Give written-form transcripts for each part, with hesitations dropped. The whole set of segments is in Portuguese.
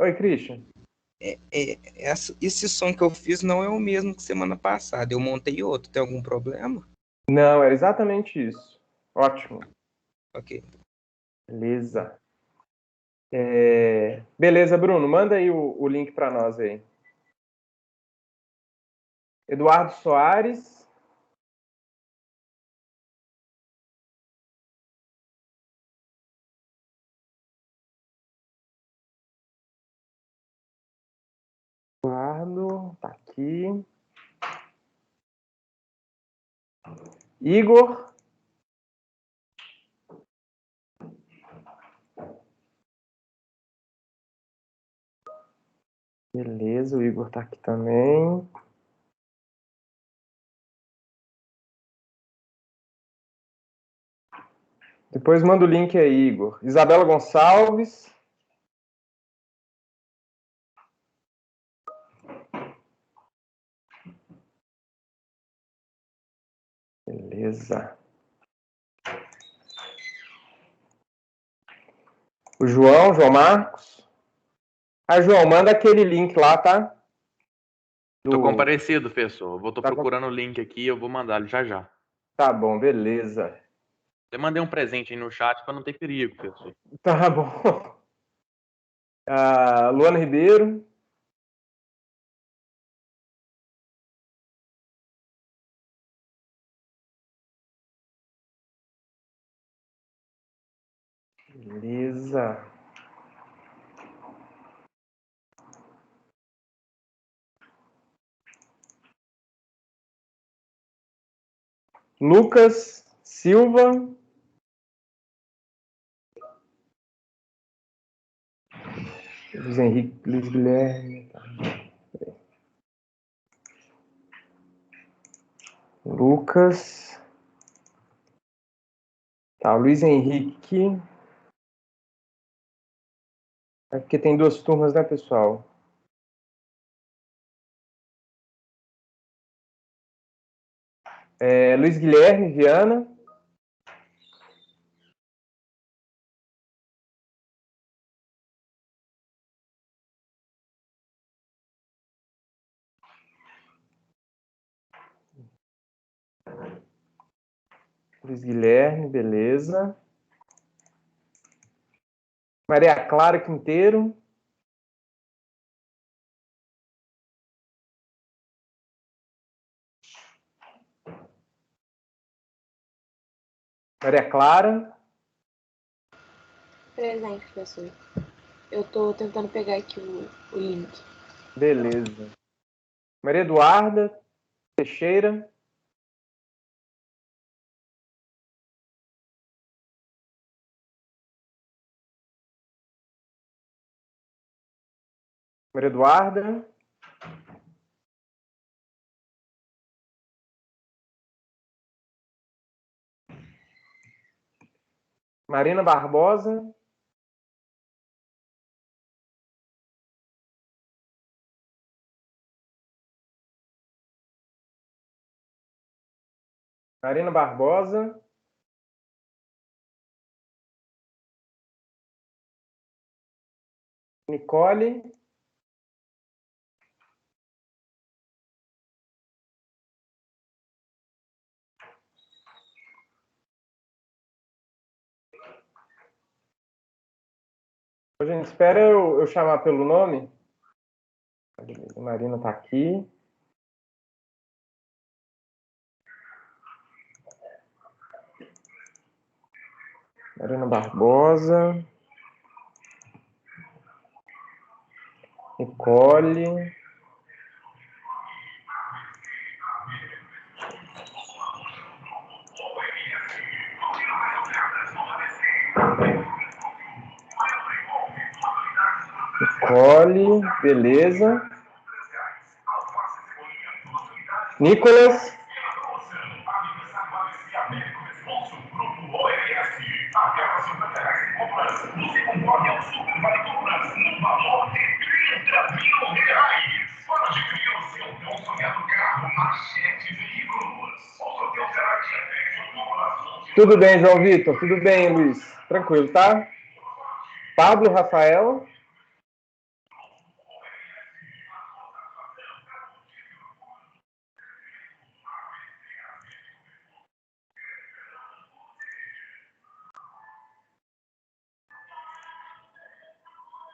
Oi, Christian. Esse som que eu fiz não é o mesmo que semana passada. Eu montei outro. Tem algum problema? Não, era exatamente isso. Ótimo. Ok. Beleza. Beleza, Bruno, manda aí o link para nós aí. Eduardo Soares. Eduardo, tá aqui. Igor. Beleza, o Igor tá aqui também. Depois manda o link aí, Igor. Isabela Gonçalves. Beleza. O João Marcos. João, manda aquele link lá, tá? Tô comparecido, professor. Eu tô Tá procurando o link aqui, eu vou mandar ele já já. Tá bom, beleza. Eu mandei um presente aí no chat para não ter perigo, professor. Tá bom. Luana Ribeiro. Beleza. Lucas Silva. Luiz Henrique, Luiz Guilherme. Lucas. Tá, Luiz Henrique. É porque tem duas turmas, né, pessoal? Luiz Guilherme Viana. Luiz Guilherme, beleza. Maria Clara Quinteiro. Maria Clara. Presente, professor. Eu tô tentando pegar aqui o link. Beleza. Maria Eduarda Teixeira. Maria Eduarda. Marina Barbosa. Marina Barbosa. Nicole. A gente espera eu chamar pelo nome. A Marina está aqui. Marina Barbosa. Nicole. Nicole, beleza. Nicolas. Tudo bem, João Vitor? Tudo bem, Luiz? Tranquilo, tá? Pablo Rafael.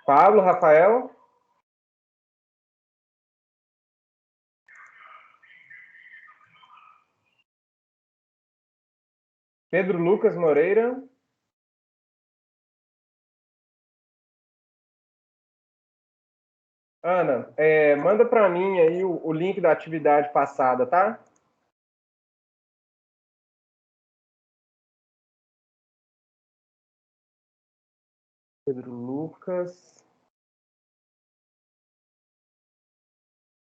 Pablo, Rafael. Pedro Lucas Moreira. Ana, manda para mim aí o link da atividade passada, tá? Pedro Lucas.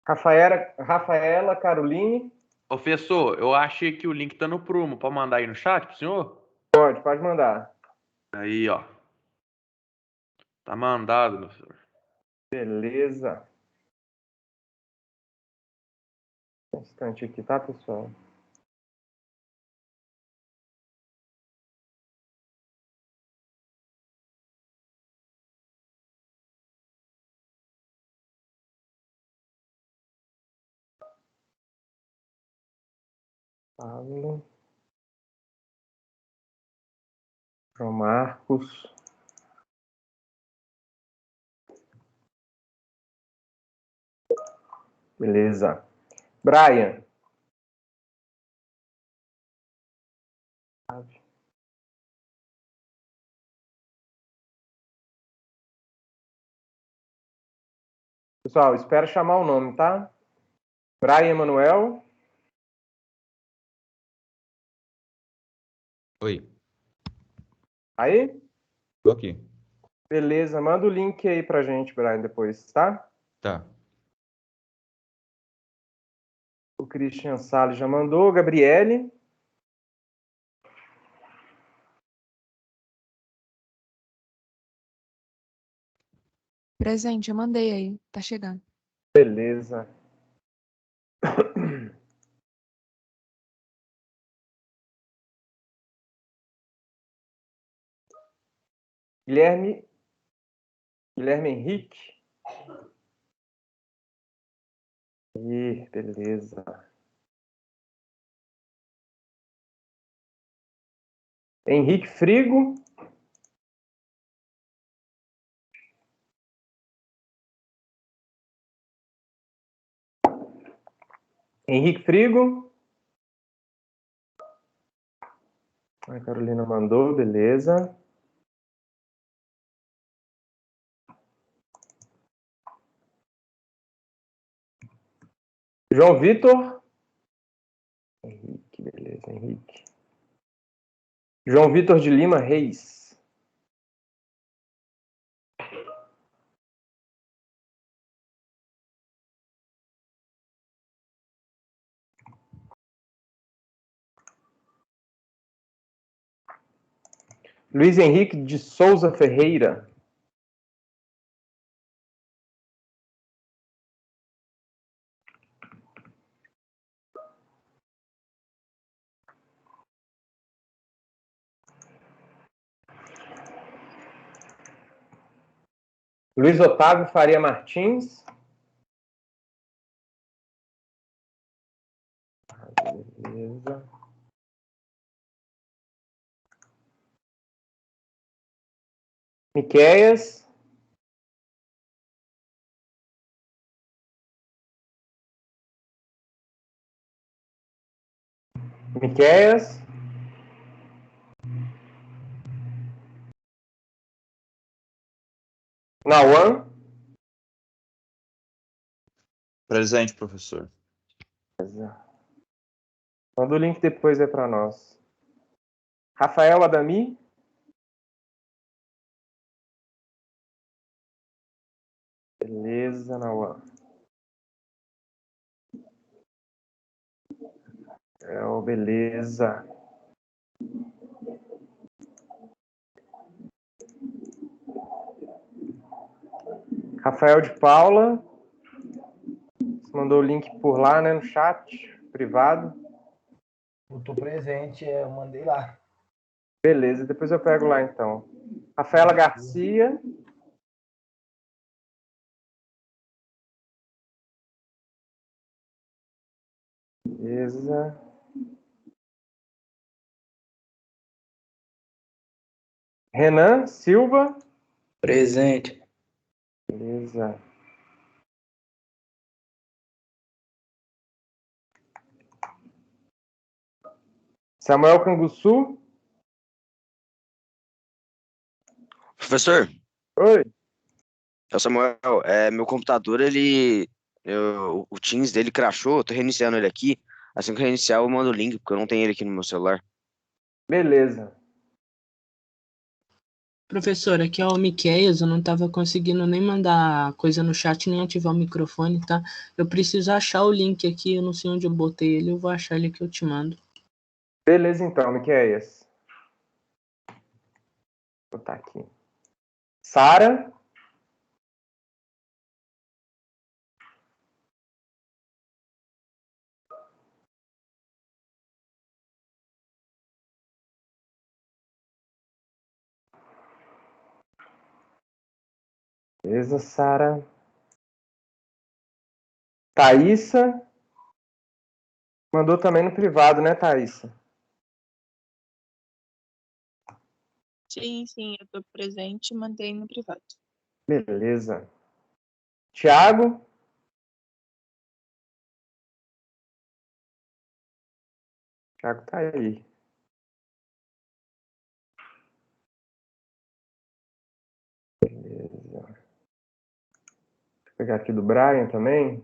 Rafaela Caroline. Professor, eu achei que o link tá no Prumo. Pode mandar aí no chat pro senhor? Pode mandar. Aí, ó. Tá mandado, meu senhor. Beleza. Um instante aqui, tá, pessoal? Pablo. João Marcos. Beleza. Brian. Pessoal, espera chamar o nome, tá? Brian Emanuel. Oi, Aí? tô aqui. Beleza, manda o link aí pra gente, Brian, depois, tá? Tá. O Christian Salles já mandou. Gabriele. Presente, eu mandei aí. Tá chegando. Beleza. Guilherme Henrique. Ih, beleza. Henrique Frigo. Henrique Frigo. A Carolina mandou, beleza. João Vitor. Henrique, beleza, Henrique. João Vitor de Lima Reis. Luiz Henrique de Souza Ferreira. Luiz Otávio Faria Martins. Beleza. Miqueias. Miqueias. Nauã. Presente, professor. Manda o link depois aí para nós. Rafael Adami. Beleza, Nauã. Beleza. Rafael de Paula. Você mandou o link por lá, né, no chat privado. Eu tô presente, eu mandei lá. Beleza, depois eu pego lá então. Rafaela Garcia. Beleza. Renan Silva. Presente. Beleza. Samuel Canguçu. Professor, Oi. é o Samuel. Meu computador, o Teams dele crashou, eu tô reiniciando ele aqui. Assim que eu reiniciar, eu mando o link, porque eu não tenho ele aqui no meu celular. Beleza. Professor, aqui é o Miqueias, eu não estava conseguindo nem mandar coisa no chat, nem ativar o microfone, tá? Eu preciso achar o link aqui, eu não sei onde eu botei ele, eu vou achar ele que eu te mando. Beleza, então, Miqueias. Vou botar aqui. Sara. Beleza, Sara. Thaísa. Mandou também no privado, né, Thaísa? Sim, eu tô presente e mandei no privado. Beleza. Tiago. Tiago tá aí. Beleza. Vou pegar aqui do Brian também.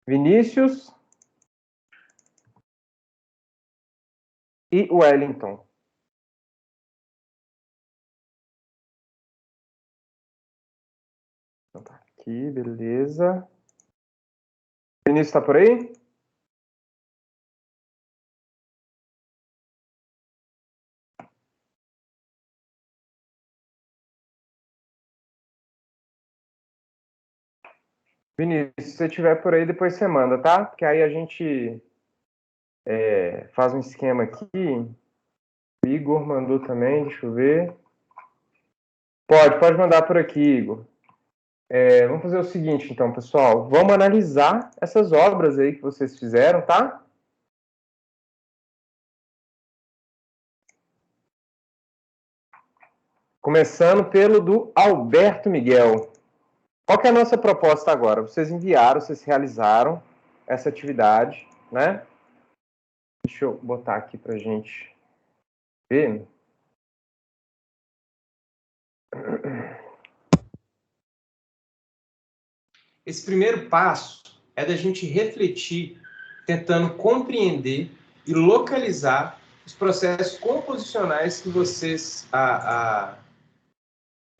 Vinícius. E Wellington. Então tá aqui, beleza. Vinícius tá por aí? Vinícius, se você estiver por aí, depois você manda, tá? Porque aí a gente faz um esquema aqui. O Igor mandou também, deixa eu ver. Pode mandar por aqui, Igor. Vamos fazer o seguinte, então, pessoal. Vamos analisar essas obras aí que vocês fizeram, tá? Começando pelo do Alberto Miguel. Qual que é a nossa proposta agora? Vocês enviaram, vocês realizaram essa atividade, né? Deixa eu botar aqui pra gente ver. Esse primeiro passo é da gente refletir, tentando compreender e localizar os processos composicionais que vocês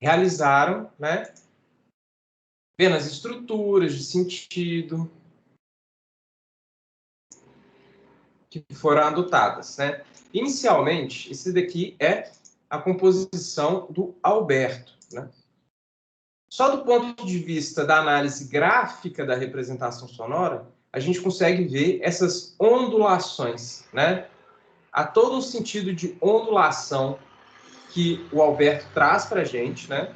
realizaram, né? Vendo as estruturas de sentido que foram adotadas, né? Inicialmente, esse daqui é a composição do Alberto, né? Só do ponto de vista da análise gráfica da representação sonora, a gente consegue ver essas ondulações, né? Há todo um sentido de ondulação que o Alberto traz para a gente, né?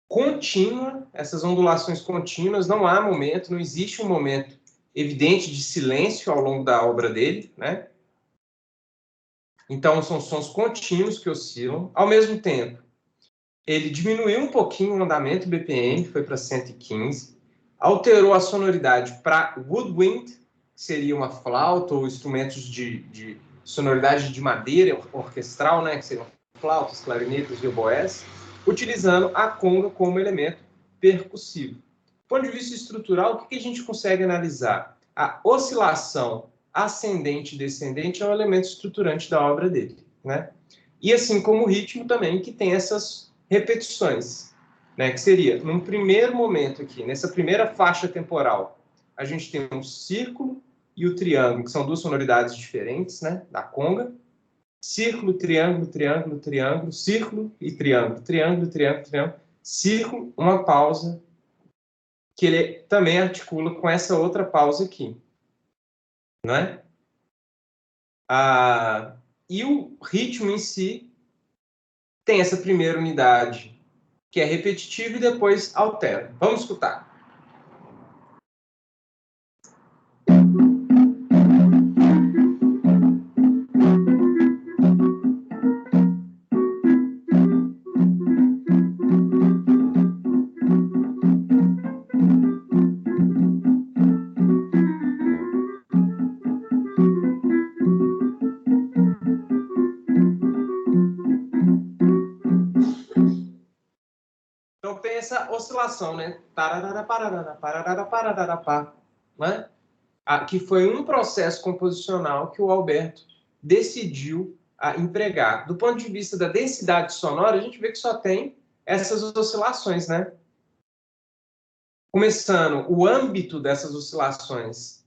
Contínua, essas ondulações contínuas, não há momento, não existe um momento evidente de silêncio ao longo da obra dele, né? Então, são sons contínuos que oscilam. Ao mesmo tempo, ele diminuiu um pouquinho o andamento BPM, foi para 115, alterou a sonoridade para woodwind, que seria uma flauta ou instrumentos de sonoridade de madeira orquestral, né, que seriam flautas, clarinetas e oboés, utilizando a conga como elemento percussivo. Do ponto de vista estrutural, o que a gente consegue analisar? A oscilação ascendente e descendente é um elemento estruturante da obra dele, né? E assim como o ritmo também, que tem essas repetições, né? Que seria, num primeiro momento aqui, nessa primeira faixa temporal, a gente tem um círculo e o triângulo, que são duas sonoridades diferentes, né? Da conga. Círculo, triângulo, triângulo, triângulo, círculo e triângulo, triângulo, triângulo, triângulo, círculo, uma pausa, que ele também articula com essa outra pausa aqui, não é? E o ritmo em si tem essa primeira unidade, que é repetitiva e depois altera. Vamos escutar. essa oscilação, né? Tararara, pararara, pararara, pararara, pá, né? Que foi um processo composicional que o Alberto decidiu empregar. Do ponto de vista da densidade sonora, a gente vê que só tem essas oscilações, né? Começando, o âmbito dessas oscilações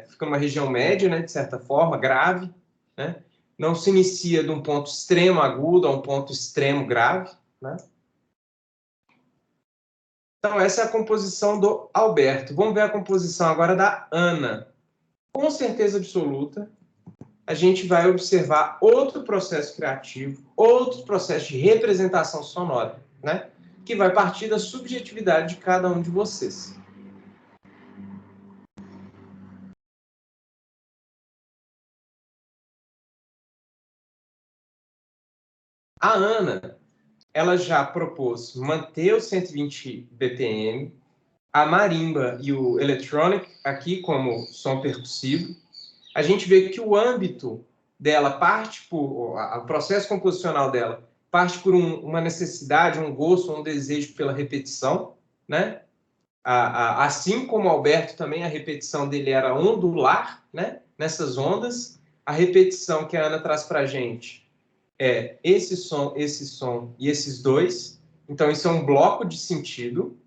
fica numa região média, né, de certa forma, grave, né? Não se inicia de um ponto extremo agudo a um ponto extremo grave, né? Então, essa é a composição do Alberto. Vamos ver a composição agora da Ana. Com certeza absoluta, a gente vai observar outro processo criativo, outro processo de representação sonora, né? Que vai partir da subjetividade de cada um de vocês. A Ana, ela já propôs manter os 120 BPM, a marimba e o electronic aqui como som percussivo. A gente vê que o âmbito dela parte por... O processo composicional dela parte por uma necessidade, um gosto, um desejo pela repetição, né? Assim como o Alberto também, a repetição dele era ondular, né? Nessas ondas. A repetição que a Ana traz para a gente é esse som e esses dois. Então, isso é um bloco de sentido,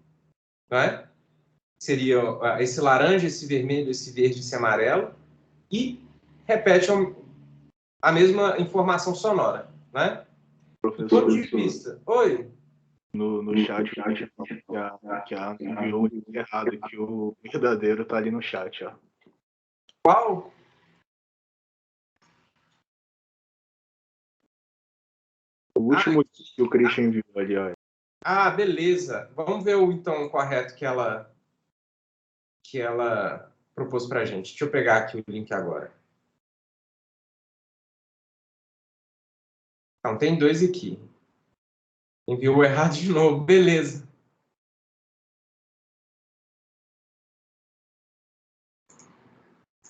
né? Seria esse laranja, esse vermelho, esse verde, esse amarelo. E repete a mesma informação sonora, né? Do ponto de vista... Oi? No chat, que a enviou o link errado, que o verdadeiro tá ali no chat, ó. Qual? O último que o Christian enviou ali, ó. Ah, beleza. Vamos ver então o correto que ela propôs pra gente. Deixa eu pegar aqui o link agora. Então, tem dois aqui. Enviou errado de novo. Beleza.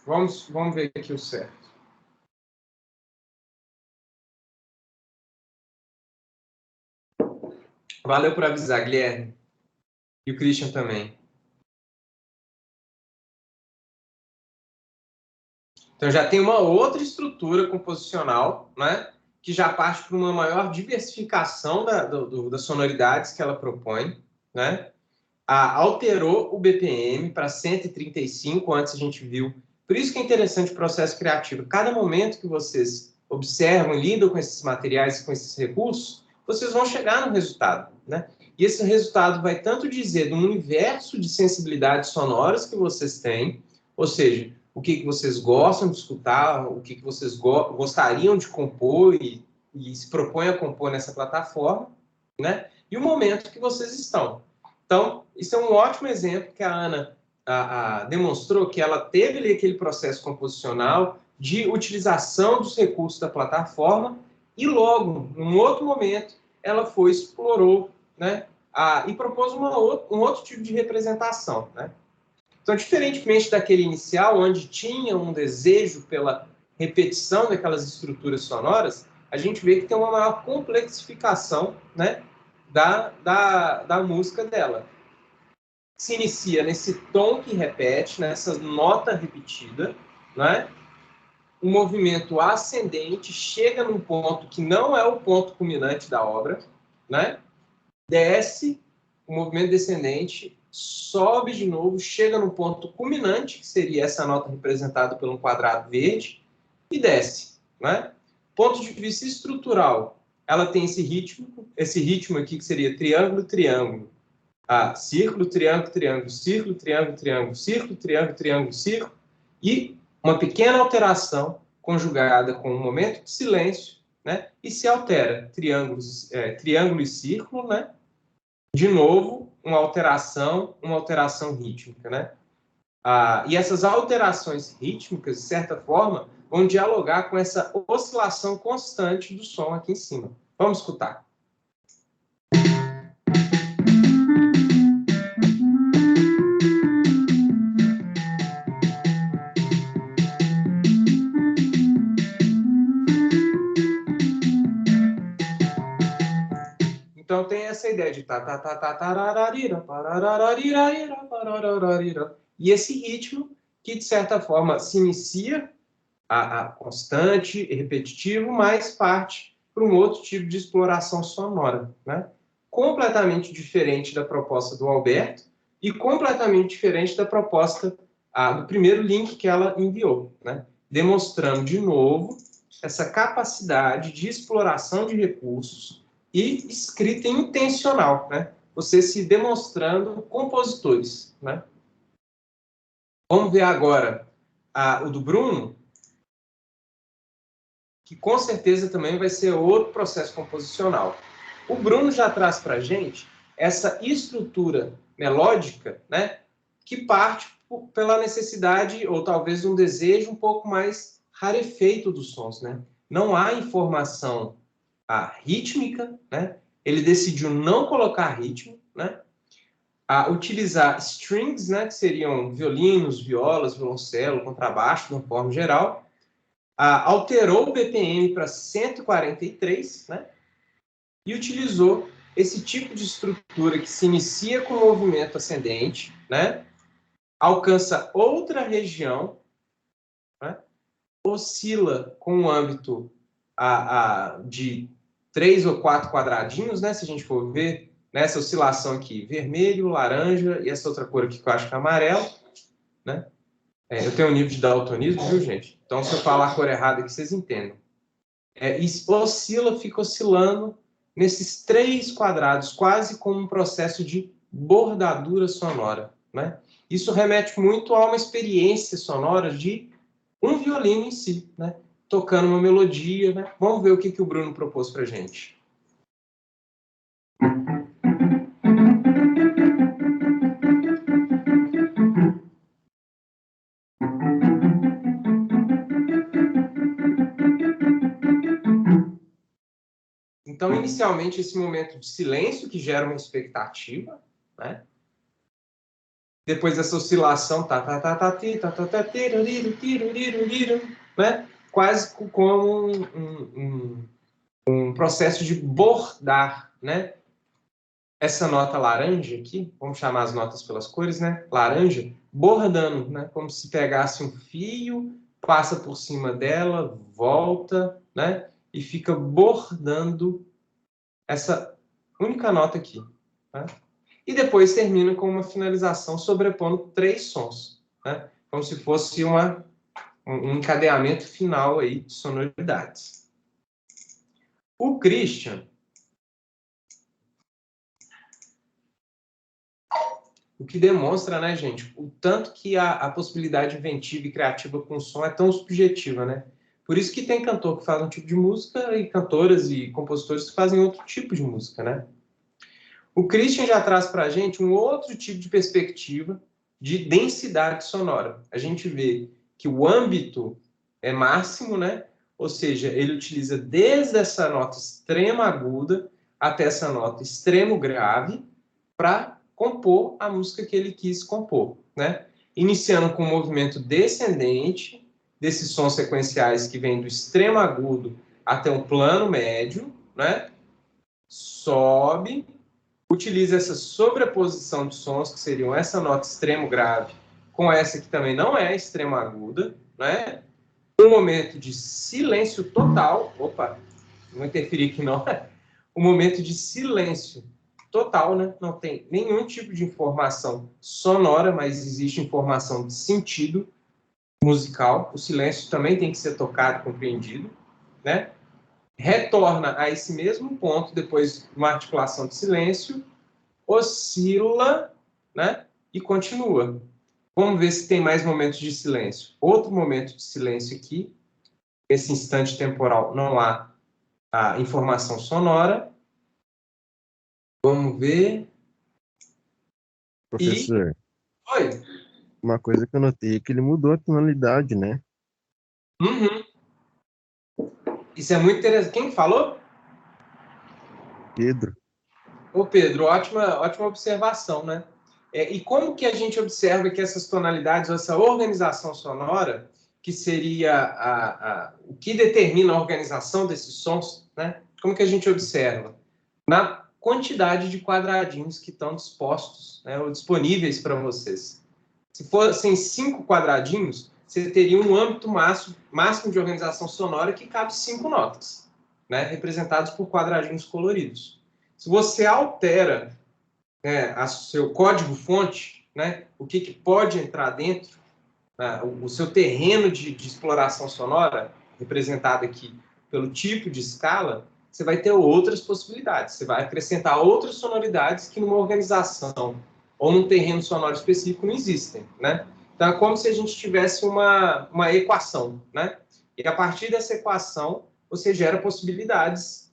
Vamos ver aqui o certo. Valeu por avisar, Guilherme. E o Christian também. Então, já tem uma outra estrutura composicional, né? Que já parte para uma maior diversificação das sonoridades que ela propõe, né? Alterou o BPM para 135, antes a gente viu. Por isso que é interessante o processo criativo. Cada momento que vocês observam, lidam com esses materiais, com esses recursos, vocês vão chegar no resultado, né? E esse resultado vai tanto dizer do universo de sensibilidades sonoras que vocês têm, ou seja, o que vocês gostam de escutar, o que vocês gostariam de compor e se propõem a compor nessa plataforma, né? E o momento que vocês estão. Então, isso é um ótimo exemplo que a Ana demonstrou que ela teve ali aquele processo composicional de utilização dos recursos da plataforma e logo, num outro momento, ela explorou, né? E propôs um outro tipo de representação, né? Então, diferentemente daquele inicial, onde tinha um desejo pela repetição daquelas estruturas sonoras, a gente vê que tem uma maior complexificação, né, da música dela. Se inicia nesse tom que repete, nessa nota repetida, né? O movimento ascendente chega num ponto que não é o ponto culminante da obra, né? Desce, o movimento descendente sobe de novo, chega no ponto culminante, que seria essa nota representada por um quadrado verde, e desce, né? Ponto de vista estrutural, ela tem esse ritmo aqui que seria triângulo, triângulo, círculo, triângulo, triângulo, círculo, triângulo, triângulo, círculo, triângulo, triângulo, círculo, e uma pequena alteração conjugada com um momento de silêncio, né? E se altera triângulo e círculo, né? De novo, uma alteração rítmica, né? E essas alterações rítmicas, de certa forma, vão dialogar com essa oscilação constante do som aqui em cima. Vamos escutar. Então, tem essa ideia de e esse ritmo que, de certa forma, se inicia a constante e repetitivo, mas parte para um outro tipo de exploração sonora, né? Completamente diferente da proposta do Alberto e completamente diferente da proposta do primeiro link que ela enviou, né? Demonstrando, de novo, essa capacidade de exploração de recursos e escrita intencional, né? Você se demonstrando compositores, né? Vamos ver agora o do Bruno, que com certeza também vai ser outro processo composicional. O Bruno já traz para a gente essa estrutura melódica, né, que parte pela necessidade, ou talvez um desejo um pouco mais rarefeito dos sons, né? Não há informação rítmica, né? Ele decidiu não colocar ritmo, né? Utilizar strings, né, que seriam violinos, violas, violoncelo, contrabaixo, de uma forma geral. Alterou o BPM para 143, né? E utilizou esse tipo de estrutura que se inicia com movimento ascendente, né? Alcança outra região, né? Oscila com um âmbito de 3 ou 4 quadradinhos, né? Se a gente for ver nessa oscilação aqui, vermelho, laranja e essa outra cor aqui que eu acho que é amarelo, né? Eu tenho um nível de daltonismo, viu, gente? Então, se eu falar a cor errada aqui, vocês entendem. Fica oscilando nesses 3 quadrados, quase como um processo de bordadura sonora, né? Isso remete muito a uma experiência sonora de um violino em si, né? Tocando uma melodia, né? Vamos ver o que o Bruno propôs para a gente. Então, inicialmente, esse momento de silêncio que gera uma expectativa, né? Depois dessa oscilação, né? Quase como um processo de bordar, né? Essa nota laranja aqui, vamos chamar as notas pelas cores, né? Laranja, bordando, né? Como se pegasse um fio, passa por cima dela, volta, né? E fica bordando essa única nota aqui, né? E depois termina com uma finalização sobrepondo 3 sons, né? Como se fosse um encadeamento final aí de sonoridades. O Christian, o que demonstra, né, gente, o tanto que a possibilidade inventiva e criativa com o som é tão subjetiva, né? Por isso que tem cantor que faz um tipo de música e cantoras e compositores que fazem outro tipo de música, né? O Christian já traz para a gente um outro tipo de perspectiva de densidade sonora. A gente vê que o âmbito é máximo, né? Ou seja, ele utiliza desde essa nota extrema aguda até essa nota extremo grave para compor a música que ele quis compor, né? Iniciando com um movimento descendente desses sons sequenciais que vêm do extremo agudo até um plano médio, né? Sobe, utiliza essa sobreposição de sons, que seriam essa nota extremo grave com essa que também não é extremo aguda, né? Um momento de silêncio total. Opa, não interferir aqui não. Um momento de silêncio total, né? Não tem nenhum tipo de informação sonora, mas existe informação de sentido musical. O silêncio também tem que ser tocado, compreendido, né? Retorna a esse mesmo ponto depois de uma articulação de silêncio, oscila, né? E continua. Vamos ver se tem mais momentos de silêncio. Outro momento de silêncio aqui. Nesse instante temporal não há a informação sonora. Vamos ver. Professor. Oi. Uma coisa que eu notei é que ele mudou a tonalidade, né? Uhum. Isso é muito interessante. Quem falou? Pedro. Ô, Pedro, ótima observação, né? E como que a gente observa que essas tonalidades, essa organização sonora, que seria o que determina a organização desses sons, né? Como que a gente observa? Na quantidade de quadradinhos que estão dispostos, né, ou disponíveis para vocês. Se fossem 5 quadradinhos, você teria um âmbito máximo de organização sonora que cabe 5 notas, né, representados por quadradinhos coloridos. Se você altera, né, seu código-fonte, né, o que pode entrar dentro, o seu terreno de exploração sonora, representado aqui pelo tipo de escala, você vai ter outras possibilidades. Você vai acrescentar outras sonoridades que numa organização ou num terreno sonoro específico não existem, né? Então, é como se a gente tivesse uma equação, né? E a partir dessa equação, você gera possibilidades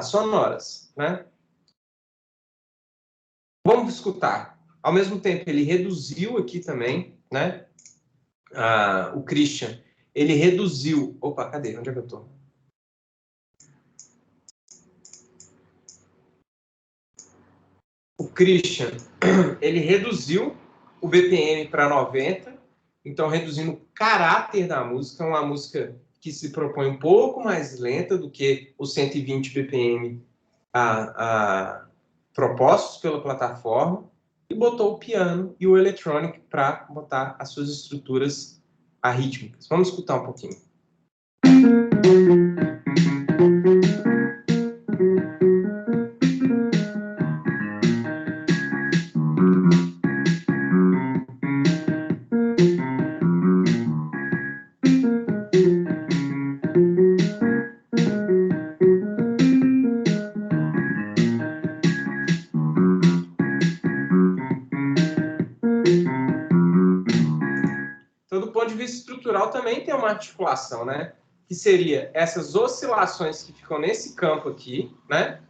sonoras, né? Vamos escutar. Ao mesmo tempo, ele reduziu aqui também, né? O Christian, ele reduziu... Opa, cadê? Onde é que eu estou? O Christian, ele reduziu o BPM para 90, então reduzindo o caráter da música, uma música que se propõe um pouco mais lenta do que os 120 BPM propostos pela plataforma, e botou o piano e o electronic para botar as suas estruturas arrítmicas. Vamos escutar um pouquinho. Estrutural também tem uma articulação, né? Que seria essas oscilações que ficam nesse campo aqui, né?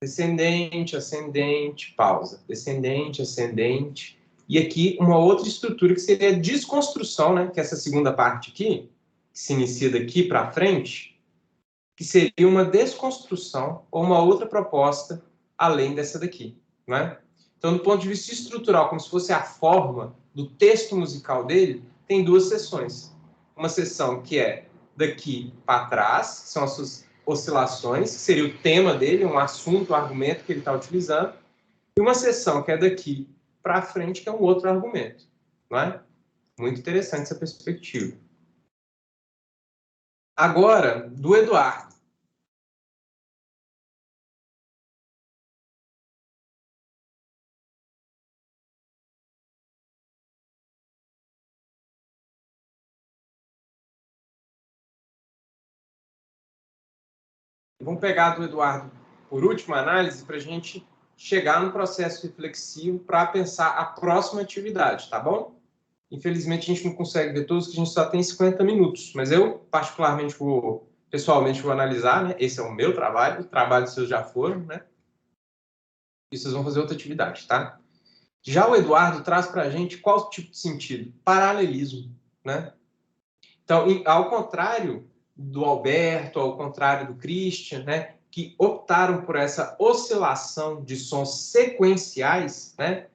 Descendente, ascendente, pausa. Descendente, ascendente. E aqui uma outra estrutura que seria a desconstrução, né? Que é essa segunda parte aqui, que se inicia daqui para frente, que seria uma desconstrução ou uma outra proposta além dessa daqui, né? Então, do ponto de vista estrutural, como se fosse a forma do texto musical dele, tem 2 seções. Uma seção que é daqui para trás, que são as suas oscilações, que seria o tema dele, um assunto, um argumento que ele está utilizando, e uma seção que é daqui para frente, que é um outro argumento. Não é? Muito interessante essa perspectiva. Agora, do Eduardo. Vamos pegar do Eduardo por última análise para a gente chegar no processo reflexivo para pensar a próxima atividade, tá bom? Infelizmente, a gente não consegue ver todos, porque a gente só tem 50 minutos. Mas eu, particularmente, pessoalmente, vou analisar, né? Esse é o meu trabalho, o trabalho dos seus já foram, né? E vocês vão fazer outra atividade, tá? Já o Eduardo traz para a gente qual tipo de sentido? Paralelismo, né? Então, ao contrário do Alberto, ao contrário do Christian, né, que optaram por essa oscilação de sons sequenciais, né,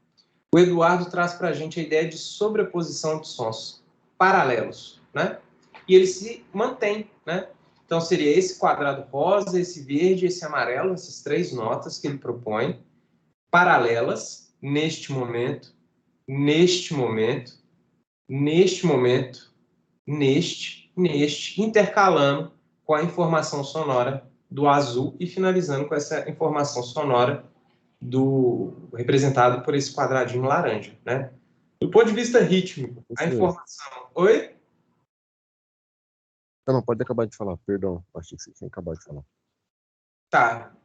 o Eduardo traz para a gente a ideia de sobreposição de sons paralelos, né, e ele se mantém, né. Então, seria esse quadrado rosa, esse verde, esse amarelo, essas 3 notas que ele propõe, paralelas, neste momento, neste momento, neste momento, neste, intercalando com a informação sonora do azul e finalizando com essa informação sonora representado por esse quadradinho laranja, né? Do ponto de vista rítmico, a informação... Oi? Não, pode acabar de falar, perdão. Achei que você tinha acabado de falar. Tá,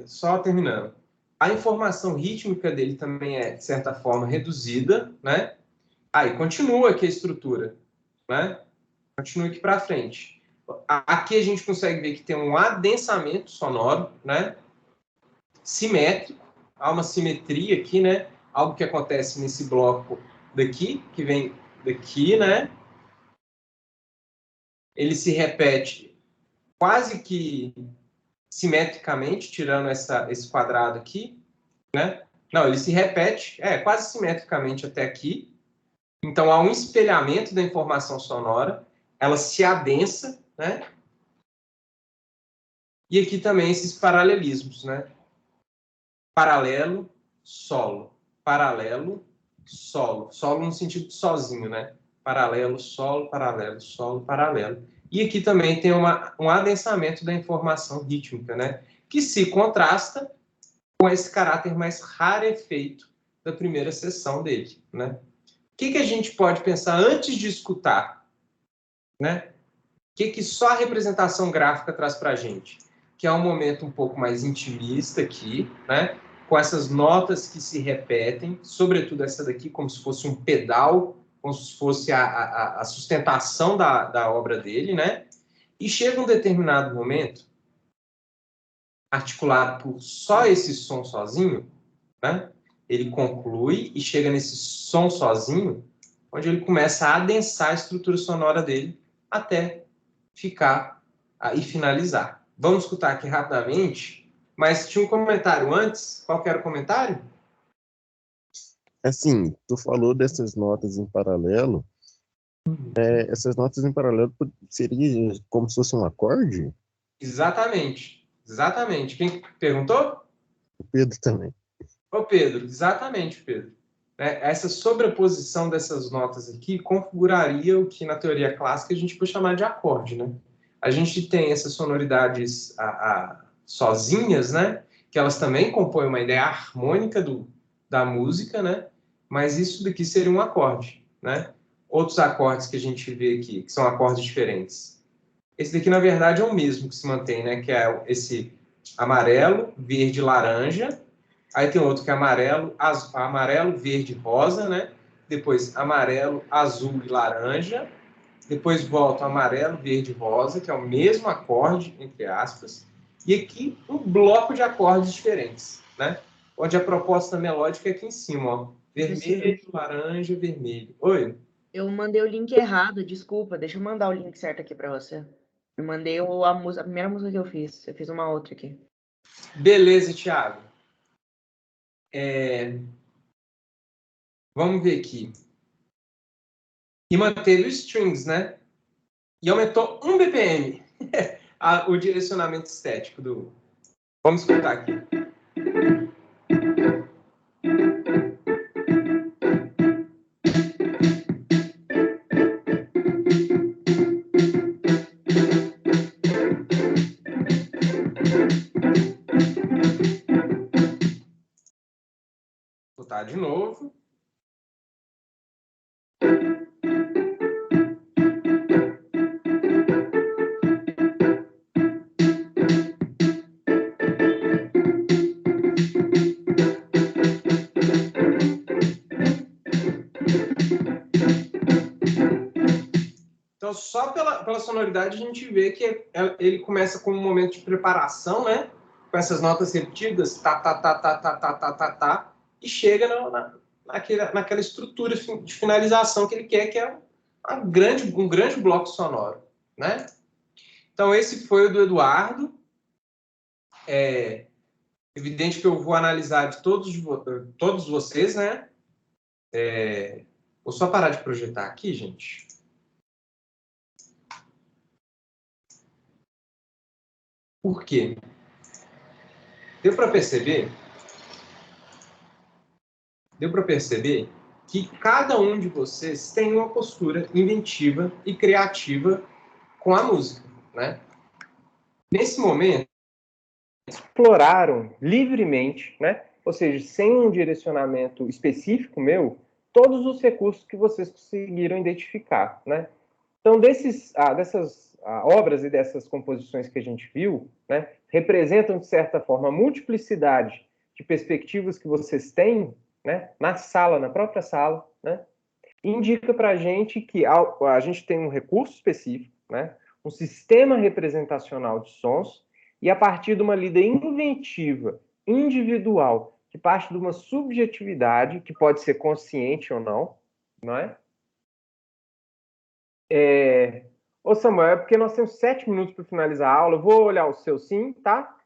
só terminando. A informação rítmica dele também é, de certa forma, reduzida, né? Aí, continua aqui a estrutura, né? Continua aqui para frente. Aqui a gente consegue ver que tem um adensamento sonoro, né? Simétrico. Há uma simetria aqui, né? Algo que acontece nesse bloco daqui, que vem daqui, né? Ele se repete quase que simetricamente, tirando esse quadrado aqui, né? Não, ele se repete, quase simetricamente até aqui. Então, há um espelhamento da informação sonora, ela se adensa, né? E aqui também esses paralelismos, né? paralelo, solo, paralelo, solo. Solo no sentido de sozinho, né? Paralelo, solo, paralelo. E aqui também tem um adensamento da informação rítmica, né? Que se contrasta com esse caráter mais rarefeito da primeira sessão dele, né? O que a gente pode pensar antes de escutar, né? O que só a representação gráfica traz para a gente? Que é um momento um pouco mais intimista aqui, né? Com essas notas que se repetem, sobretudo essa daqui, como se fosse um pedal, como se fosse a sustentação da obra dele, né? E chega um determinado momento, articulado por só esse som sozinho, né? Ele conclui e chega nesse som sozinho, onde ele começa a adensar a estrutura sonora dele até ficar e finalizar. Vamos escutar aqui rapidamente, mas tinha um comentário antes. Qual que era o comentário? Assim, tu falou dessas notas em paralelo. Essas notas em paralelo seria como se fosse um acorde? Exatamente. Exatamente. Quem perguntou? O Pedro também. Ô, Pedro, exatamente, Pedro. Essa sobreposição dessas notas aqui configuraria o que na teoria clássica a gente pode chamar de acorde, né? A gente tem essas sonoridades sozinhas, né? Que elas também compõem uma ideia harmônica da música, né? Mas isso daqui seria um acorde, né? Outros acordes que a gente vê aqui, que são acordes diferentes. Esse daqui, na verdade, é o mesmo que se mantém, né? Que é esse amarelo, verde, laranja. Aí tem outro que é amarelo, verde, rosa, né? Depois amarelo, azul e laranja. Depois volta amarelo, verde, rosa, que é o mesmo acorde, entre aspas. E aqui um bloco de acordes diferentes, né? Onde a proposta melódica é aqui em cima, ó. Vermelho, laranja, vermelho. Oi? Eu mandei o link errado, desculpa. Deixa eu mandar o link certo aqui pra você. Eu mandei a primeira música que eu fiz. Eu fiz uma outra aqui. Beleza, Thiago. Vamos ver aqui. E manteve os strings, né? E aumentou 1 BPM o direcionamento estético do... Vamos escutar aqui. Vou escutar de novo. Então, só pela sonoridade, a gente vê que ele começa com um momento de preparação, né? Com essas notas repetidas, tá, tá, tá, tá, tá, tá, tá, tá, tá, e chega naquela estrutura de finalização que ele quer, que é um grande bloco sonoro, né? Então, esse foi o do Eduardo. É evidente que eu vou analisar de todos vocês, né? Vou só parar de projetar aqui, gente. Por quê? Deu para perceber que cada um de vocês tem uma postura inventiva e criativa com a música, né? Nesse momento, exploraram livremente, né? Ou seja, sem um direcionamento específico meu, todos os recursos que vocês conseguiram identificar, né? Então, dessas obras e dessas composições que a gente viu, né, representam, de certa forma, a multiplicidade de perspectivas que vocês têm, né, na própria sala, né, indica para a gente que a gente tem um recurso específico, né, um sistema representacional de sons, e a partir de uma lida inventiva, individual, que parte de uma subjetividade, que pode ser consciente ou não é? Ô Samuel, é porque nós temos 7 minutos para finalizar a aula. Eu vou olhar o seu sim, tá?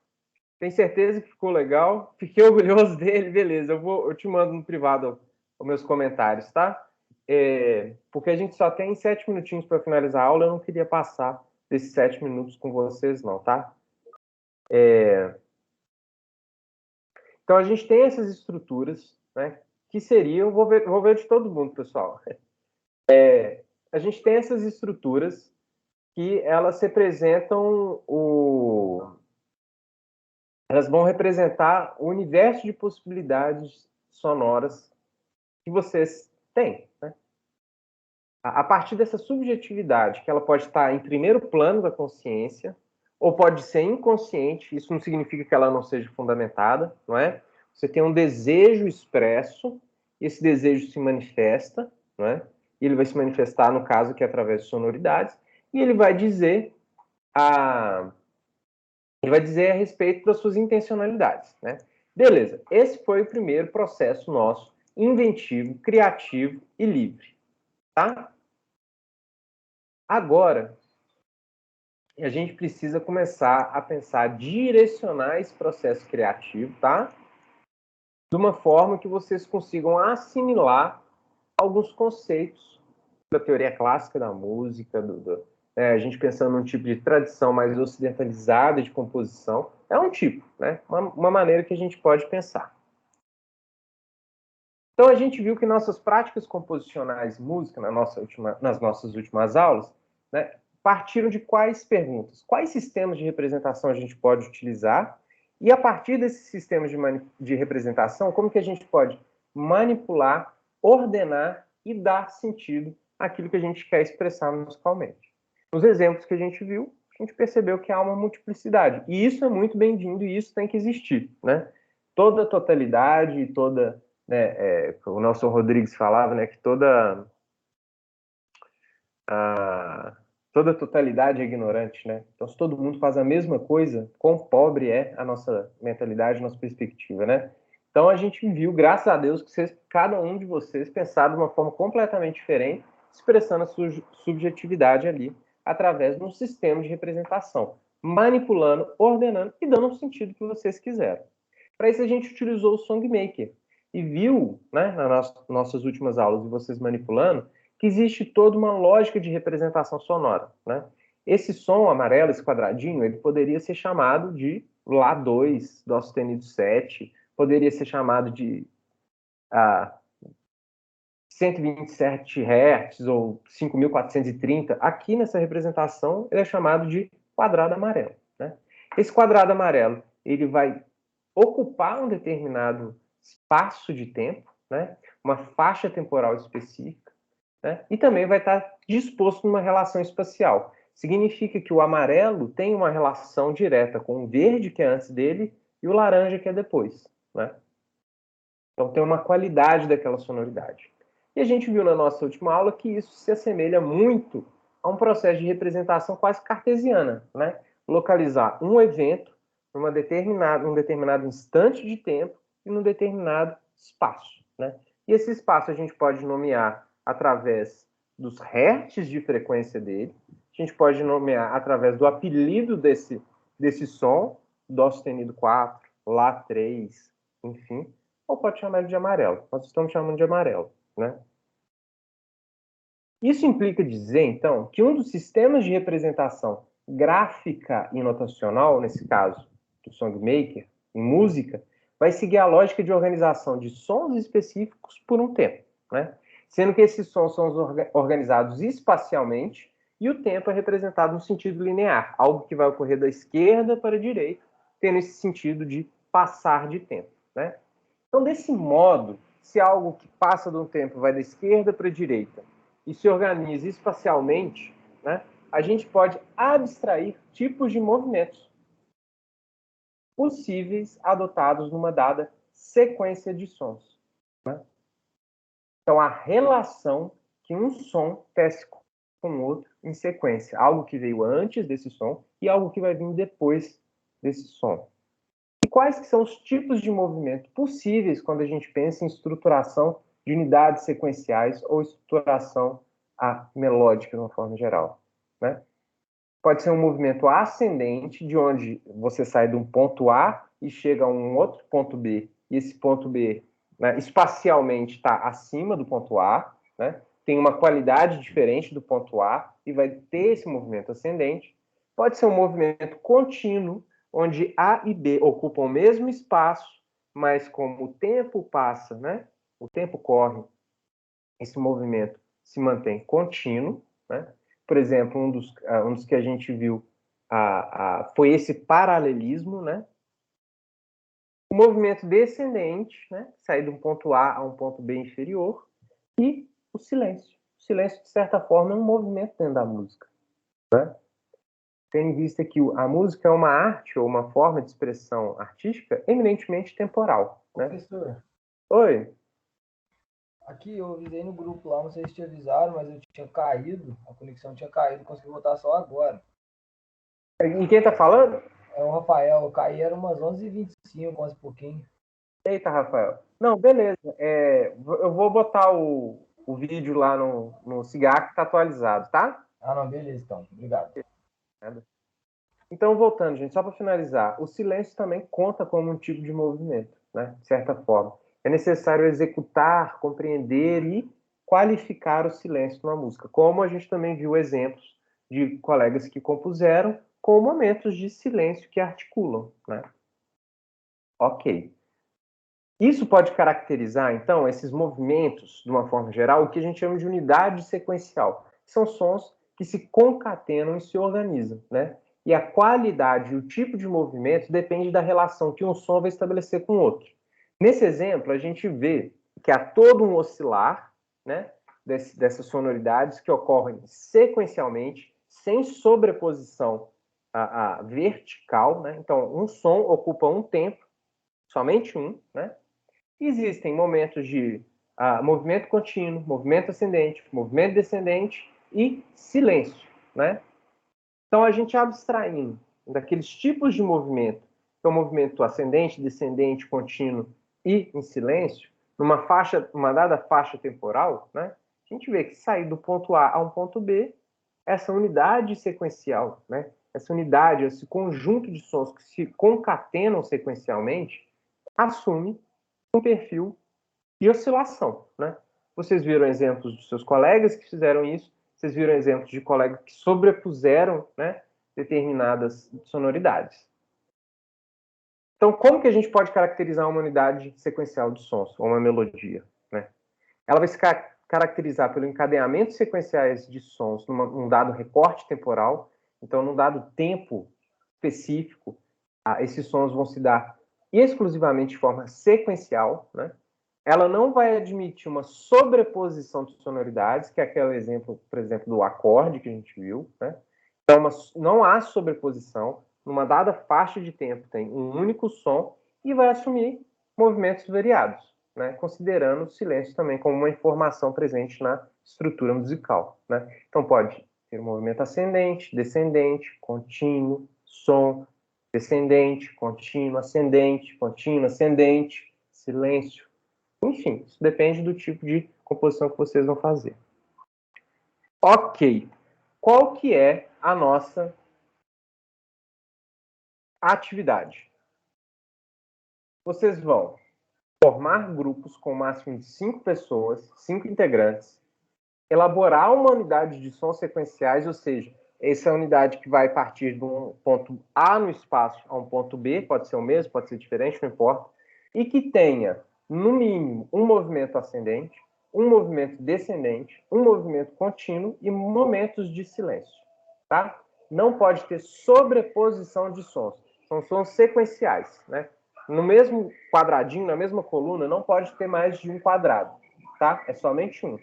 Tenho certeza que ficou legal. Fiquei orgulhoso dele, beleza. Eu te mando no privado os meus comentários, tá? Porque a gente só tem 7 minutinhos para finalizar a aula. Eu não queria passar desses 7 minutos com vocês, não, tá? Então, a gente tem essas estruturas, né, que seriam... Vou ver de todo mundo, pessoal. A gente tem essas estruturas que elas representam elas vão representar o universo de possibilidades sonoras que vocês têm, né? A partir dessa subjetividade, que ela pode estar em primeiro plano da consciência, ou pode ser inconsciente, isso não significa que ela não seja fundamentada, não é? Você tem um desejo expresso, esse desejo se manifesta, não é? E ele vai se manifestar, no caso, que é através de sonoridades, e ele vai dizer a respeito das suas intencionalidades, né? Beleza, esse foi o primeiro processo nosso, inventivo, criativo e livre, tá? Agora, a gente precisa começar a pensar, direcionar esse processo criativo, tá? De uma forma que vocês consigam assimilar alguns conceitos da teoria clássica da música, a gente pensando num tipo de tradição mais ocidentalizada de composição, é um tipo, né? Uma maneira que a gente pode pensar. Então, a gente viu que nossas práticas composicionais de música, nas nossas últimas aulas, né, partiram de quais perguntas? Quais sistemas de representação a gente pode utilizar? E, a partir desses sistemas de representação, como que a gente pode manipular, ordenar e dar sentido àquilo que a gente quer expressar musicalmente? Nos exemplos que a gente viu, a gente percebeu que há uma multiplicidade. E isso é muito bem-vindo e isso tem que existir, né? Toda totalidade, toda... né, o Nelson Rodrigues falava, né, que toda totalidade é ignorante, né? Então, se todo mundo faz a mesma coisa, quão pobre é a nossa mentalidade, a nossa perspectiva, né? Então, a gente viu, graças a Deus, que cada um de vocês pensaram de uma forma completamente diferente, expressando a sua subjetividade ali, através de um sistema de representação, manipulando, ordenando e dando o sentido que vocês quiseram. Para isso, a gente utilizou o Songmaker e viu, né, nas nossas últimas aulas de vocês manipulando, que existe toda uma lógica de representação sonora, né? Esse som amarelo, esse quadradinho, ele poderia ser chamado de Lá2, Dó sustenido 7, poderia ser chamado de 127 Hz ou 5.430. Aqui nessa representação, ele é chamado de quadrado amarelo, né? Esse quadrado amarelo, ele vai ocupar um determinado espaço de tempo, né? Uma faixa temporal específica, né? E também vai estar disposto numa relação espacial. Significa que o amarelo tem uma relação direta com o verde, que é antes dele, e o laranja, que é depois, né? Então tem uma qualidade daquela sonoridade. E a gente viu na nossa última aula que isso se assemelha muito a um processo de representação quase cartesiana, né? Localizar um evento num determinado instante de tempo e num determinado espaço, né? E esse espaço a gente pode nomear através dos hertz de frequência dele, a gente pode nomear através do apelido desse som, Dó sustenido 4, Lá 3, enfim, ou pode chamar ele de amarelo. Nós estamos chamando de amarelo, né? Isso implica dizer, então, que um dos sistemas de representação gráfica e notacional, nesse caso do Songmaker, em música, vai seguir a lógica de organização de sons específicos por um tempo, né? Sendo que esses sons são organizados espacialmente e o tempo é representado no sentido linear, algo que vai ocorrer da esquerda para a direita, tendo esse sentido de passar de tempo, né? Então, desse modo, se algo que passa de um tempo vai da esquerda para a direita e se organiza espacialmente, né, a gente pode abstrair tipos de movimentos possíveis adotados numa dada sequência de sons, né? Então, a relação que um som tece com o outro em sequência, algo que veio antes desse som e algo que vai vir depois desse som. E quais que são os tipos de movimento possíveis quando a gente pensa em estruturação de unidades sequenciais ou estruturação melódica de uma forma geral, né? Pode ser um movimento ascendente, de onde você sai de um ponto A e chega a um outro ponto B, e esse ponto B, né, espacialmente está acima do ponto A, né? Tem uma qualidade diferente do ponto A e vai ter esse movimento ascendente. Pode ser um movimento contínuo, onde A e B ocupam o mesmo espaço, mas como o tempo passa, né? O tempo corre, esse movimento se mantém contínuo, né? Por exemplo, um dos que a gente viu foi esse paralelismo, né? O movimento descendente, né? Sair de um ponto A a um ponto B inferior, e o silêncio. O silêncio, de certa forma, é um movimento dentro da música, né? Tendo em vista que a música é uma arte ou uma forma de expressão artística eminentemente temporal, né? Professor, Oi. aqui eu avisei no grupo lá, não sei se te avisaram, mas eu tinha caído, a conexão tinha caído, consegui voltar só agora. E quem tá falando? É o Rafael, eu caí, era umas 11h25, 11 e pouquinho. Eita, Rafael. Não, beleza. Eu vou botar o vídeo lá no Cigar que tá atualizado, tá? Ah, não, beleza, então. Obrigado. Então, voltando, gente, só para finalizar, o silêncio também conta como um tipo de movimento, né? De certa forma. É necessário executar, compreender e qualificar o silêncio numa música, como a gente também viu exemplos de colegas que compuseram com momentos de silêncio que articulam, né? Ok. Isso pode caracterizar, então, esses movimentos, de uma forma geral, o que a gente chama de unidade sequencial. São sons que se concatenam e se organizam, né? E a qualidade e o tipo de movimento depende da relação que um som vai estabelecer com o outro. Nesse exemplo, a gente vê que há todo um oscilar, né, dessas sonoridades que ocorrem sequencialmente, sem sobreposição vertical, né? Então, um som ocupa um tempo, somente um, né? Existem momentos de movimento contínuo, movimento ascendente, movimento descendente e silêncio, né? Então, a gente abstraindo daqueles tipos de movimento, que é o movimento ascendente, descendente, contínuo e em silêncio, numa dada faixa temporal, né? A gente vê que sair do ponto A a um ponto B, essa unidade sequencial, né? Essa unidade, esse conjunto de sons que se concatenam sequencialmente, assume um perfil de oscilação, né? Vocês viram exemplos dos seus colegas que fizeram isso, vocês viram exemplos de colegas que sobrepuseram, né, determinadas sonoridades. Então, como que a gente pode caracterizar uma unidade sequencial de sons, ou uma melodia, né? Ela vai se caracterizar pelo encadeamento sequenciais de sons num dado recorte temporal, então, num dado tempo específico, esses sons vão se dar exclusivamente de forma sequencial, né? Ela não vai admitir uma sobreposição de sonoridades, que é aquele exemplo, por exemplo, do acorde que a gente viu, né? Então, não há sobreposição. Numa dada faixa de tempo tem um único som e vai assumir movimentos variados, né? Considerando o silêncio também como uma informação presente na estrutura musical, né? Então, pode ter um movimento ascendente, descendente, contínuo, som, descendente, contínuo, ascendente, silêncio. Enfim, isso depende do tipo de composição que vocês vão fazer. Ok. Qual que é a nossa atividade? Vocês vão formar grupos com o máximo de 5 pessoas, 5 integrantes, elaborar uma unidade de sons sequenciais, ou seja, essa unidade que vai partir de um ponto A no espaço a um ponto B, pode ser o mesmo, pode ser diferente, não importa, e que tenha no mínimo um movimento ascendente, um movimento descendente, um movimento contínuo e momentos de silêncio, tá? Não pode ter sobreposição de sons. São sons sequenciais, né? No mesmo quadradinho, na mesma coluna, não pode ter mais de um quadrado, tá? É somente um.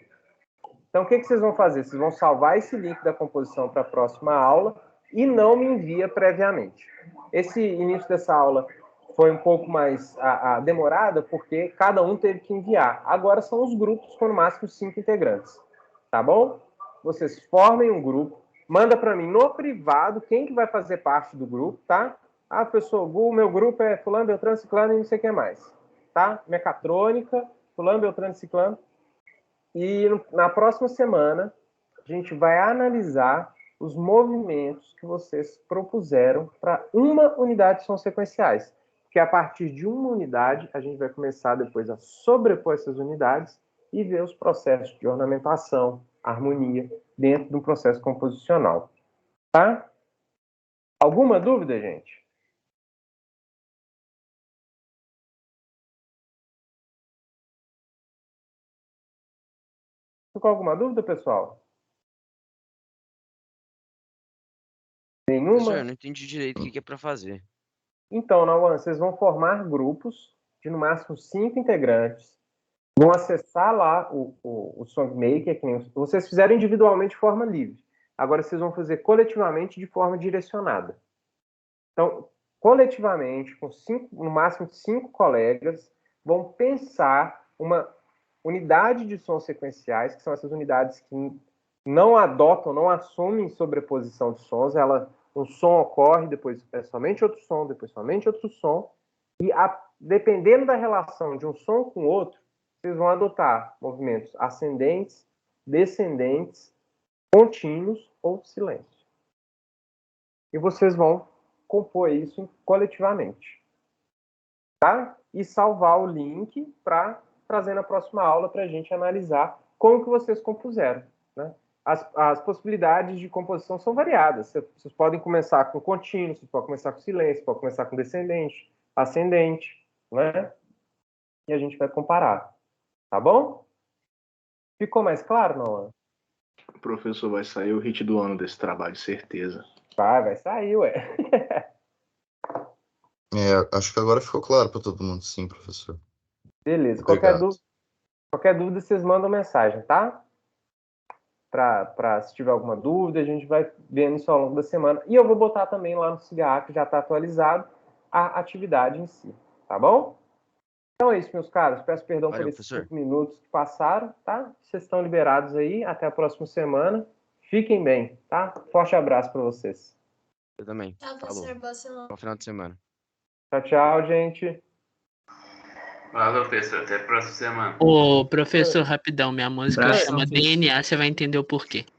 Então, o que vocês vão fazer? Vocês vão salvar esse link da composição para a próxima aula e não me envia previamente. Esse início dessa aula foi um pouco mais demorada, porque cada um teve que enviar. Agora são os grupos com no máximo 5 integrantes. Tá bom? Vocês formem um grupo, manda para mim no privado quem que vai fazer parte do grupo, tá? Ah, professor, o meu grupo é fulano, beltrano, ciclano e não sei o que mais. Tá? Mecatrônica, fulano, beltrano, ciclano. E na próxima semana, a gente vai analisar os movimentos que vocês propuseram para uma unidade de sons sequenciais. Porque a partir de uma unidade, a gente vai começar depois a sobrepor essas unidades e ver os processos de ornamentação, harmonia, dentro de um processo composicional. Tá? Alguma dúvida, gente? Ficou alguma dúvida, pessoal? Nenhuma? Professor, eu não entendi direito o que é para fazer. Então, Nauan, vocês vão formar grupos de no máximo 5 integrantes. Vão acessar lá o SongMaker, que nem vocês fizeram individualmente de forma livre. Agora vocês vão fazer coletivamente de forma direcionada. Então, coletivamente, com no máximo 5 colegas, vão pensar uma unidade de sons sequenciais, que são essas unidades que não adotam, não assumem sobreposição de sons. Um som ocorre, depois é somente outro som, depois somente outro som. E dependendo da relação de um som com o outro, vocês vão adotar movimentos ascendentes, descendentes, contínuos ou silêncio. E vocês vão compor isso coletivamente. Tá? E salvar o link para trazer na próxima aula para a gente analisar como que vocês compuseram. Né? As possibilidades de composição são variadas. Vocês podem começar com contínuo, vocês podem começar com silêncio, podem começar com descendente, ascendente, né? E a gente vai comparar. Tá bom? Ficou mais claro, não? Professor, vai sair o hit do ano desse trabalho, certeza. Vai sair, ué. Acho que agora ficou claro para todo mundo, sim, professor. Beleza. Obrigado. Qualquer dúvida, vocês mandam mensagem, tá? Se tiver alguma dúvida, a gente vai vendo isso ao longo da semana. E eu vou botar também lá no CIGA, que já está atualizado, a atividade em si. Tá bom? Então é isso, meus caros. Peço perdão por esses 5 minutos que passaram, tá? Vocês estão liberados aí. Até a próxima semana. Fiquem bem, tá? Forte abraço para vocês. Eu também. Tchau, professor. Boa semana. Bom final de semana. Tchau, gente. Valeu, professor. Até a próxima semana. Ô, professor, rapidão, minha música chama DNA, você vai entender o porquê.